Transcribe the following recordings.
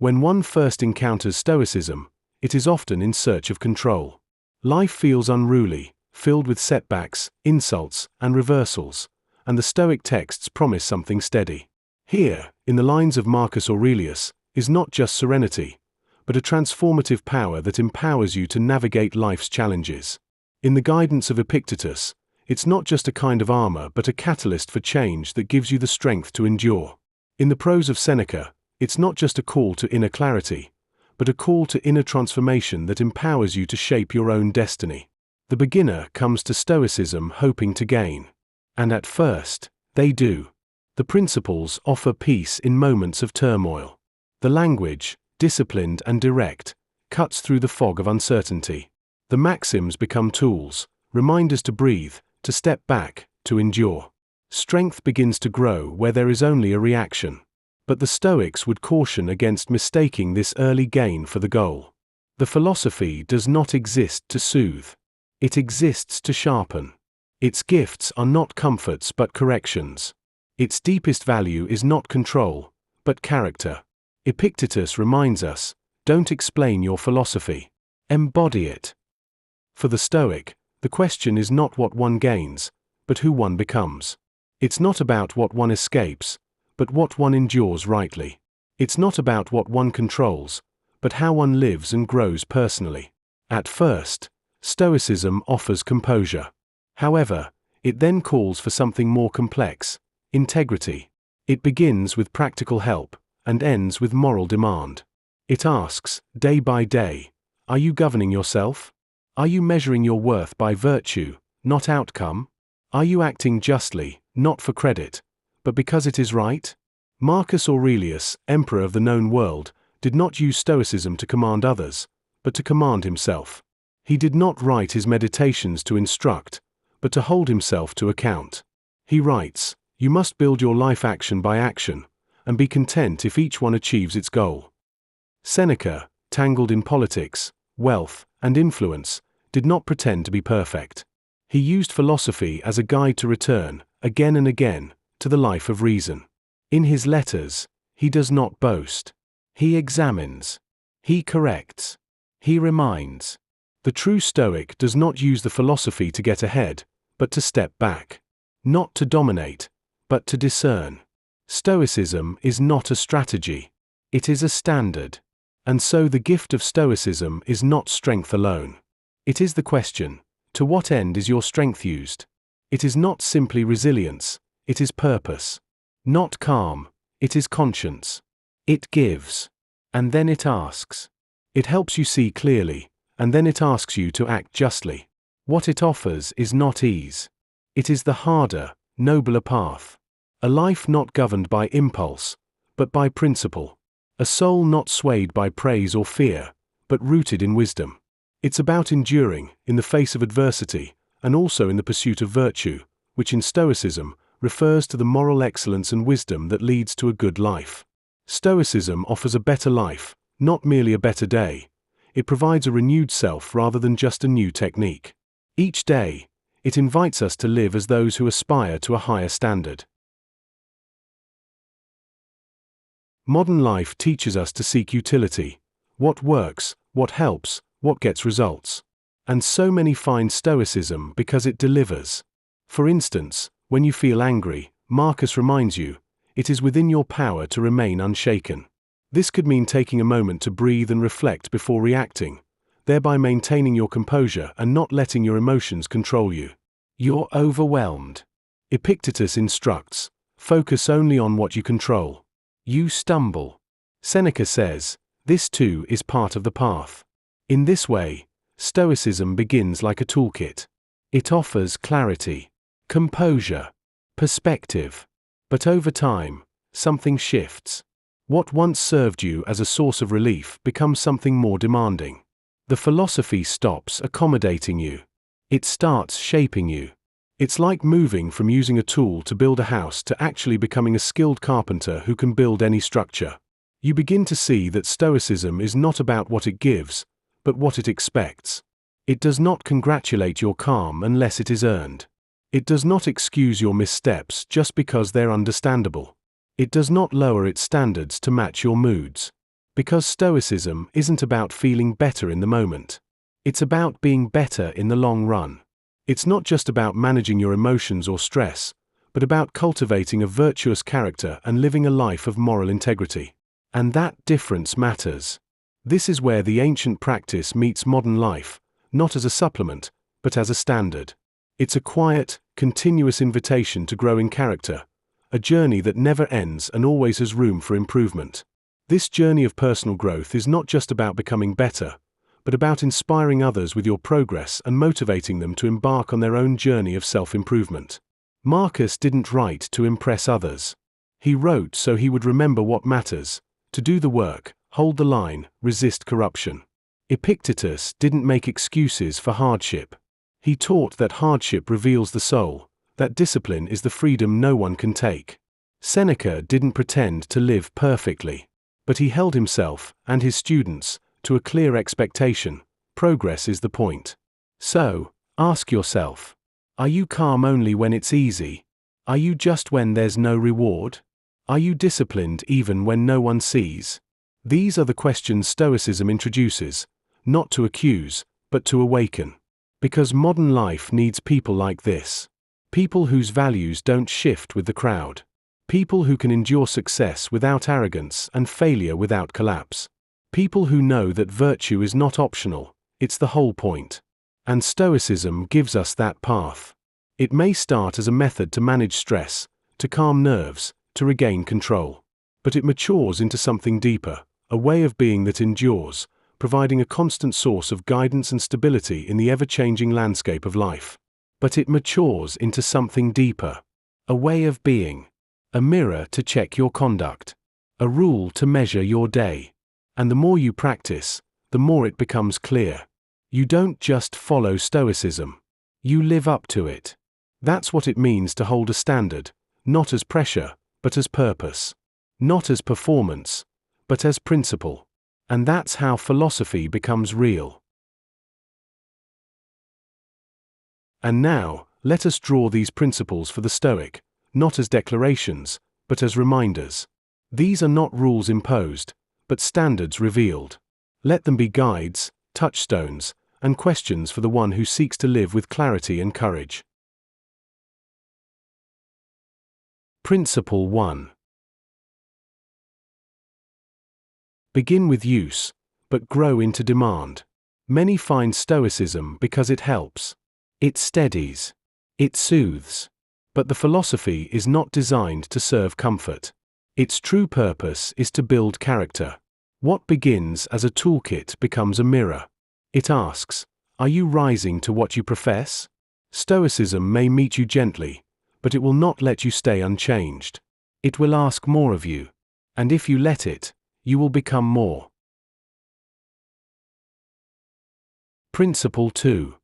When one first encounters Stoicism, it is often in search of control. Life feels unruly, filled with setbacks, insults, and reversals, and the Stoic texts promise something steady. Here, in the lines of Marcus Aurelius, is not just serenity, but a transformative power that empowers you to navigate life's challenges. In the guidance of Epictetus, it's not just a kind of armor but a catalyst for change that gives you the strength to endure. In the prose of Seneca, it's not just a call to inner clarity, but a call to inner transformation that empowers you to shape your own destiny. The beginner comes to Stoicism hoping to gain. And at first, they do. The principles offer peace in moments of turmoil. The language, disciplined and direct, cuts through the fog of uncertainty. The maxims become tools, reminders to breathe, to step back, to endure. Strength begins to grow where there is only a reaction. But the Stoics would caution against mistaking this early gain for the goal. The philosophy does not exist to soothe. It exists to sharpen. Its gifts are not comforts but corrections. Its deepest value is not control, but character. Epictetus reminds us, don't explain your philosophy. Embody it. For the Stoic, the question is not what one gains, but who one becomes. It's not about what one escapes, but what one endures rightly. It's not about what one controls, but how one lives and grows personally. At first, Stoicism offers composure. However, it then calls for something more complex: integrity. It begins with practical help, and ends with moral demand. It asks, day by day, are you governing yourself? Are you measuring your worth by virtue, not outcome? Are you acting justly, not for credit, but because it is right? Marcus Aurelius, emperor of the known world, did not use Stoicism to command others, but to command himself. He did not write his meditations to instruct, but to hold himself to account. He writes, you must build your life action by action, and be content if each one achieves its goal. Seneca, tangled in politics, wealth, and influence, did not pretend to be perfect. He used philosophy as a guide to return, again and again, to the life of reason. In his letters, he does not boast. He examines. He corrects. He reminds. The true Stoic does not use the philosophy to get ahead, but to step back. Not to dominate, but to discern. Stoicism is not a strategy. It is a standard. And so the gift of Stoicism is not strength alone. It is the question, to what end is your strength used? It is not simply resilience, it is purpose. Not calm, it is conscience. It gives. And then it asks. It helps you see clearly, and then it asks you to act justly. What it offers is not ease. It is the harder, nobler path. A life not governed by impulse, but by principle. A soul not swayed by praise or fear, but rooted in wisdom. It's about enduring, in the face of adversity, and also in the pursuit of virtue, which in Stoicism refers to the moral excellence and wisdom that leads to a good life. Stoicism offers a better life, not merely a better day. It provides a renewed self rather than just a new technique. Each day, it invites us to live as those who aspire to a higher standard. Modern life teaches us to seek utility. What works, what helps, what gets results. And so many find Stoicism because it delivers. For instance, when you feel angry, Marcus reminds you, it is within your power to remain unshaken. This could mean taking a moment to breathe and reflect before reacting, thereby maintaining your composure and not letting your emotions control you. You're overwhelmed. Epictetus instructs, focus only on what you control. You stumble. Seneca says, this too is part of the path. In this way, Stoicism begins like a toolkit. It offers clarity, composure, perspective. But over time, something shifts. What once served you as a source of relief becomes something more demanding. The philosophy stops accommodating you. It starts shaping you. It's like moving from using a tool to build a house to actually becoming a skilled carpenter who can build any structure. You begin to see that Stoicism is not about what it gives, but what it expects. It does not congratulate your calm unless it is earned. It does not excuse your missteps just because they're understandable. It does not lower its standards to match your moods. Because Stoicism isn't about feeling better in the moment. It's about being better in the long run. It's not just about managing your emotions or stress, but about cultivating a virtuous character and living a life of moral integrity. And that difference matters. This is where the ancient practice meets modern life, not as a supplement, but as a standard. It's a quiet, continuous invitation to grow in character, a journey that never ends and always has room for improvement. This journey of personal growth is not just about becoming better, but about inspiring others with your progress and motivating them to embark on their own journey of self-improvement. Marcus didn't write to impress others. He wrote so he would remember what matters, to do the work, hold the line, resist corruption. Epictetus didn't make excuses for hardship. He taught that hardship reveals the soul, that discipline is the freedom no one can take. Seneca didn't pretend to live perfectly, but he held himself, and his students, to a clear expectation: progress is the point. So, ask yourself, are you calm only when it's easy? Are you just when there's no reward? Are you disciplined even when no one sees? These are the questions Stoicism introduces, not to accuse, but to awaken. Because modern life needs people like this. People whose values don't shift with the crowd. People who can endure success without arrogance and failure without collapse. People who know that virtue is not optional, it's the whole point. And Stoicism gives us that path. It may start as a method to manage stress, to calm nerves, to regain control. But it matures into something deeper, a way of being that endures, providing a constant source of guidance and stability in the ever-changing landscape of life. But it matures into something deeper, a way of being, a mirror to check your conduct, a rule to measure your day. And the more you practice, the more it becomes clear. You don't just follow Stoicism. You live up to it. That's what it means to hold a standard, not as pressure, but as purpose. Not as performance, but as principle. And that's how philosophy becomes real. And now, let us draw these principles for the Stoic, not as declarations, but as reminders. These are not rules imposed, but standards revealed. Let them be guides, touchstones, and questions for the one who seeks to live with clarity and courage. Principle 1. Begin with use, but grow into demand. Many find Stoicism because it helps. It steadies. It soothes. But the philosophy is not designed to serve comfort. Its true purpose is to build character. What begins as a toolkit becomes a mirror. It asks, are you rising to what you profess? Stoicism may meet you gently, but it will not let you stay unchanged. It will ask more of you. And if you let it, you will become more. Principle 2.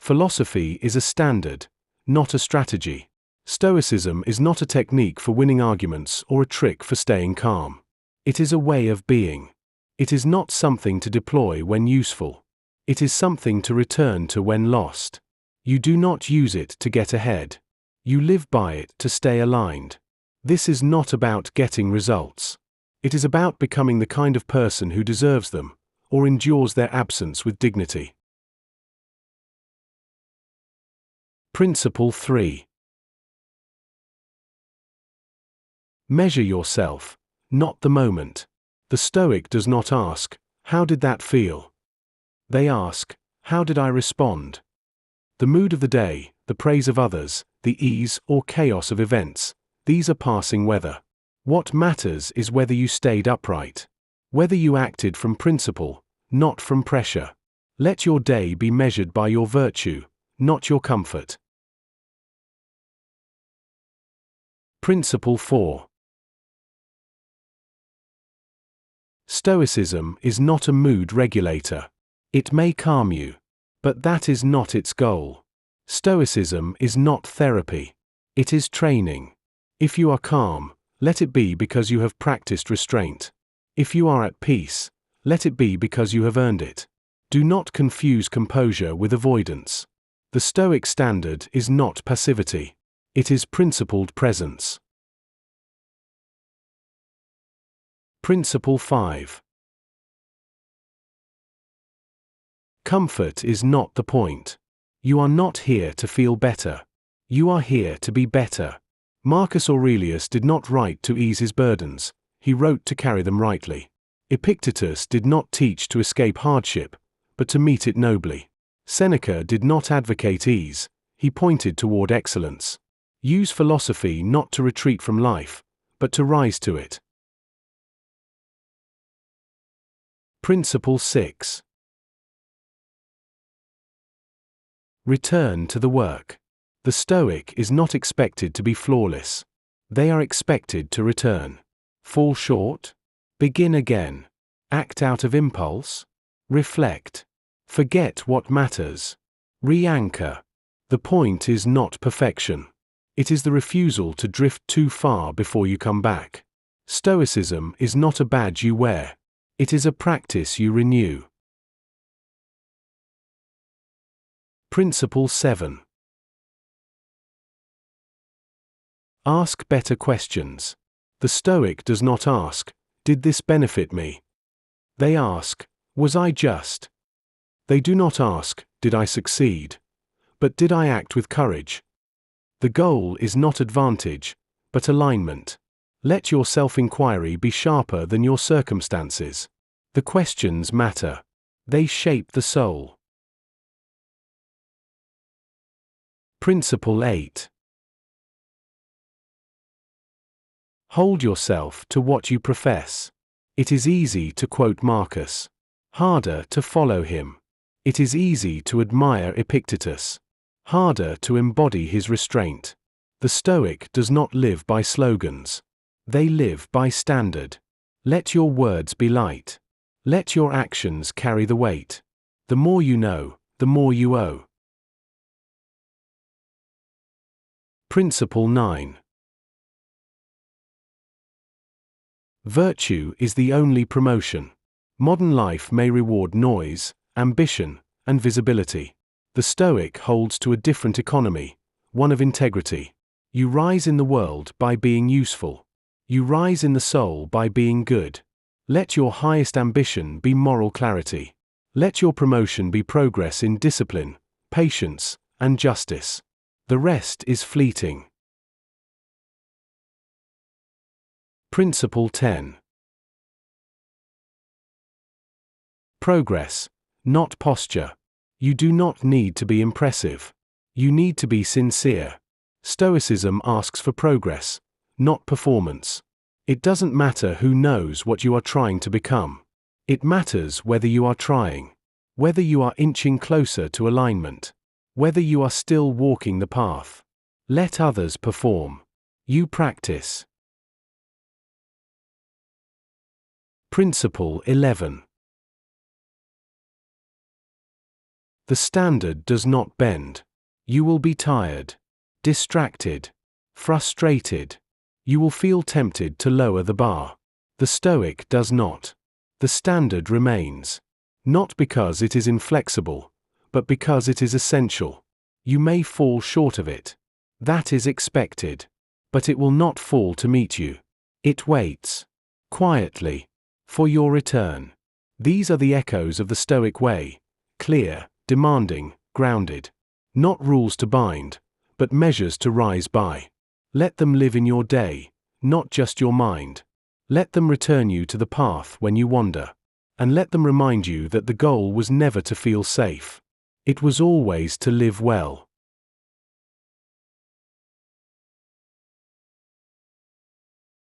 Philosophy is a standard, not a strategy. Stoicism is not a technique for winning arguments or a trick for staying calm. It is a way of being. It is not something to deploy when useful. It is something to return to when lost. You do not use it to get ahead. You live by it to stay aligned. This is not about getting results. It is about becoming the kind of person who deserves them, or endures their absence with dignity. Principle 3. Measure yourself, not the moment. The Stoic does not ask, how did that feel? They ask, how did I respond? The mood of the day, the praise of others, the ease or chaos of events, these are passing weather. What matters is whether you stayed upright. Whether you acted from principle, not from pressure. Let your day be measured by your virtue, not your comfort. Principle 4. Stoicism is not a mood regulator. It may calm you, but that is not its goal. Stoicism is not therapy. It is training. If you are calm, let it be because you have practiced restraint. If you are at peace, let it be because you have earned it. Do not confuse composure with avoidance. The Stoic standard is not passivity. It is principled presence. Principle 5. Comfort is not the point. You are not here to feel better. You are here to be better. Marcus Aurelius did not write to ease his burdens, he wrote to carry them rightly. Epictetus did not teach to escape hardship, but to meet it nobly. Seneca did not advocate ease, he pointed toward excellence. Use philosophy not to retreat from life, but to rise to it. Principle 6. Return to the work. The Stoic is not expected to be flawless. They are expected to return. Fall short? Begin again. Act out of impulse? Reflect. Forget what matters. Re-anchor. The point is not perfection. It is the refusal to drift too far before you come back. Stoicism is not a badge you wear. It is a practice you renew. Principle 7. Ask better questions. The Stoic does not ask, "Did this benefit me?" They ask, "Was I just?" They do not ask, "Did I succeed?" but "Did I act with courage?" The goal is not advantage, but alignment. Let your self-inquiry be sharper than your circumstances. The questions matter. They shape the soul. Principle 8. Hold yourself to what you profess. It is easy to quote Marcus. Harder to follow him. It is easy to admire Epictetus. Harder to embody his restraint. The Stoic does not live by slogans. They live by standard. Let your words be light. Let your actions carry the weight. The more you know, the more you owe. Principle 9. Virtue is the only promotion. Modern life may reward noise, ambition, and visibility. The Stoic holds to a different economy, one of integrity. You rise in the world by being useful. You rise in the soul by being good. Let your highest ambition be moral clarity. Let your promotion be progress in discipline, patience, and justice. The rest is fleeting. Principle 10. Progress, not posture. You do not need to be impressive. You need to be sincere. Stoicism asks for progress, not performance. It doesn't matter who knows what you are trying to become. It matters whether you are trying, whether you are inching closer to alignment, whether you are still walking the path. Let others perform. You practice. Principle 11. The standard does not bend. You will be tired, distracted, frustrated. You will feel tempted to lower the bar. The Stoic does not. The standard remains. Not because it is inflexible, but because it is essential. You may fall short of it. That is expected. But it will not fall to meet you. It waits, quietly, for your return. These are the echoes of the Stoic way, clear, demanding, grounded. Not rules to bind, but measures to rise by. Let them live in your day, not just your mind. Let them return you to the path when you wander. And let them remind you that the goal was never to feel safe. It was always to live well.